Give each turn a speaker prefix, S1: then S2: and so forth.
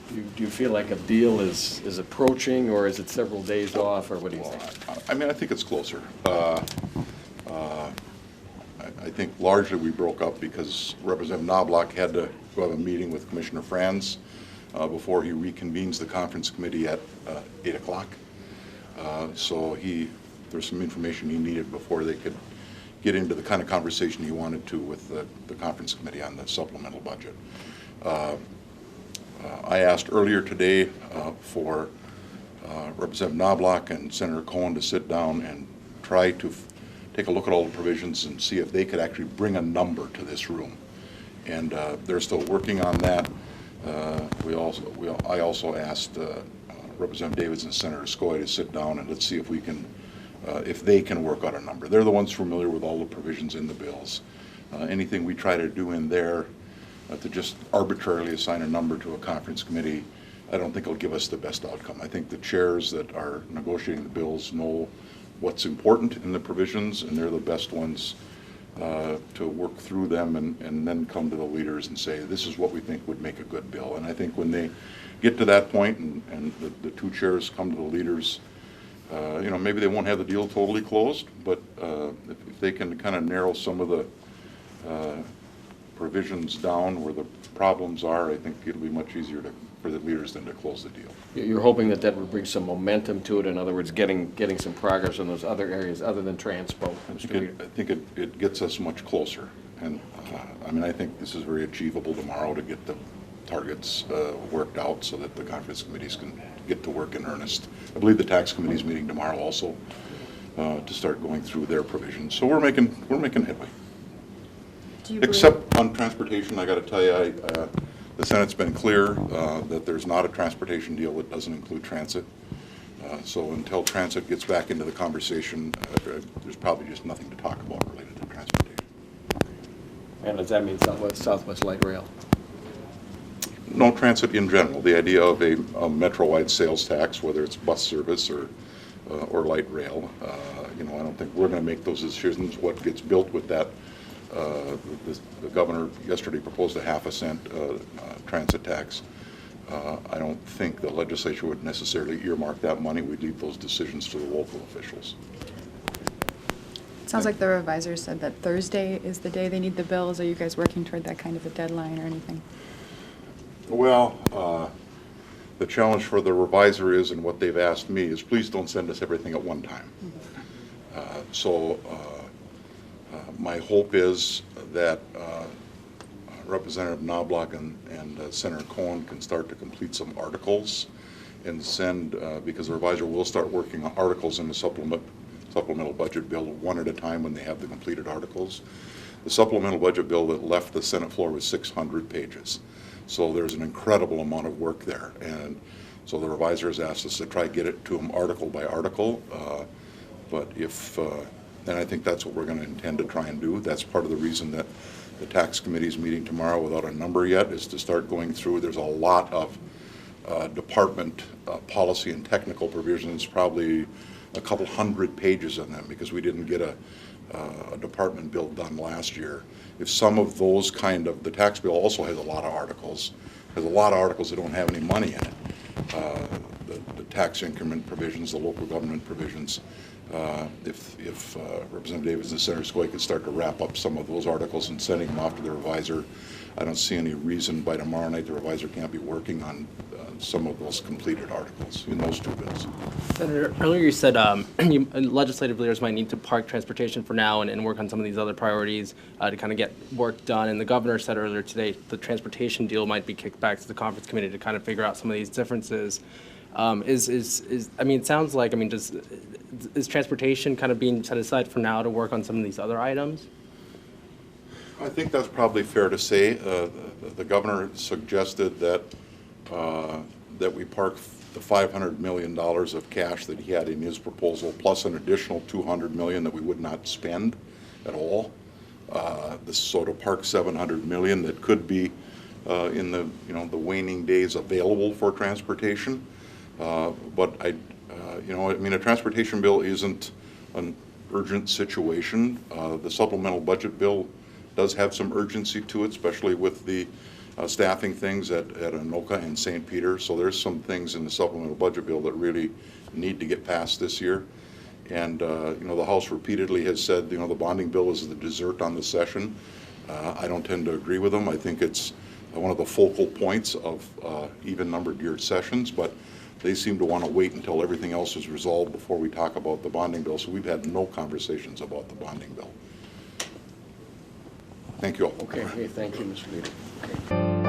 S1: Do you feel like a deal is approaching, or is it several days off, or what do you think?
S2: I mean, I think it's closer. I think largely we broke up because Representative Knobloch had to go have a meeting with Commissioner Franz before he reconvenes the conference committee at 8 o'clock. So there's some information he needed before they could get into the kind of conversation he wanted to with the conference committee on the supplemental budget. I asked earlier today for Representative Knobloch and Senator Cohen to sit down and try to take a look at all the provisions and see if they could actually bring a number to this room. And they're still working on that. I also asked Representative Davids and Senator Skoye to sit down and let's see if we can, if they can work out a number. They're the ones familiar with all the provisions in the bills. Anything we try to do in there to just arbitrarily assign a number to a conference committee, I don't think it'll give us the best outcome. I think the chairs that are negotiating the bills know what's important in the provisions, and they're the best ones to work through them and then come to the leaders and say, this is what we think would make a good bill. And I think when they get to that point and the two chairs come to the leaders, maybe they won't have the deal totally closed, but if they can kind of narrow some of the provisions down where the problems are, I think it'll be much easier for the leaders than to close the deal.
S1: You're hoping that would bring some momentum to it, in other words, getting some progress in those other areas other than transpo.
S2: I think it gets us much closer. And I mean, I think this is very achievable tomorrow to get the targets worked out so that the conference committees can get to work in earnest. I believe the tax committee's meeting tomorrow also to start going through their provisions. So we're making headway. Except on transportation, I got to tell you, the Senate's been clear that there's not a transportation deal that doesn't include transit. So until transit gets back into the conversation, there's probably just nothing to talk about related to transportation.
S1: And does that mean Southwest Light Rail?
S2: No, transit in general. The idea of a metro-wide sales tax, whether it's bus service or light rail, I don't think we're going to make those decisions. What gets built with that? The governor yesterday proposed a half-a-cent transit tax. I don't think the legislature would necessarily earmark that money. We'd leave those decisions to the local officials.
S3: Sounds like the revisor said that Thursday is the day they need the bills. Are you guys working toward that kind of a deadline or anything?
S2: Well, the challenge for the revisor is, and what they've asked me, is please don't send us everything at one time. My hope is that Representative Knobloch and Senator Cohen can start to complete some articles and send, because the revisor will start working on articles in the supplemental budget bill one at a time when they have the completed articles. The supplemental budget bill that left the Senate floor was 600 pages. So there's an incredible amount of work there. And so the revisor has asked us to try to get it to him article by article. But then I think that's what we're going to intend to try and do. That's part of the reason that the tax committee is meeting tomorrow without a number yet, is to start going through. There's a lot of department policy and technical provisions, probably a couple hundred pages of them, because we didn't get a department bill done last year. If some of those the tax bill also has a lot of articles. There's a lot of articles that don't have any money in it. The tax increment provisions, the local government provisions. If Representative Davids and Senator Skoye could start to wrap up some of those articles and sending them off to the revisor, I don't see any reason by tomorrow night the revisor can't be working on some of those completed articles in those two bills.
S4: Senator, earlier you said legislative leaders might need to park transportation for now and work on some of these other priorities to kind of get work done. And the governor said earlier today the transportation deal might be kicked back to the conference committee to kind of figure out some of these differences. It sounds like, is transportation kind of being set aside for now to work on some of these other items?
S2: I think that's probably fair to say. The governor suggested that we park the $500 million of cash that he had in his proposal, plus an additional $200 million that we would not spend at all. So to park $700 million that could be in the waning days available for transportation. But a transportation bill isn't an urgent situation. The supplemental budget bill does have some urgency to it, especially with the staffing things at Anoka and St. Peter. So there's some things in the supplemental budget bill that really need to get passed this year. And, the House repeatedly has said, the bonding bill is the dessert on the session. I don't tend to agree with them. I think it's one of the focal points of even-numbered year sessions, but they seem to want to wait until everything else is resolved before we talk about the bonding bill. So we've had no conversations about the bonding bill. Thank you all.
S1: Okay, thank you, Mr. Leader. Okay.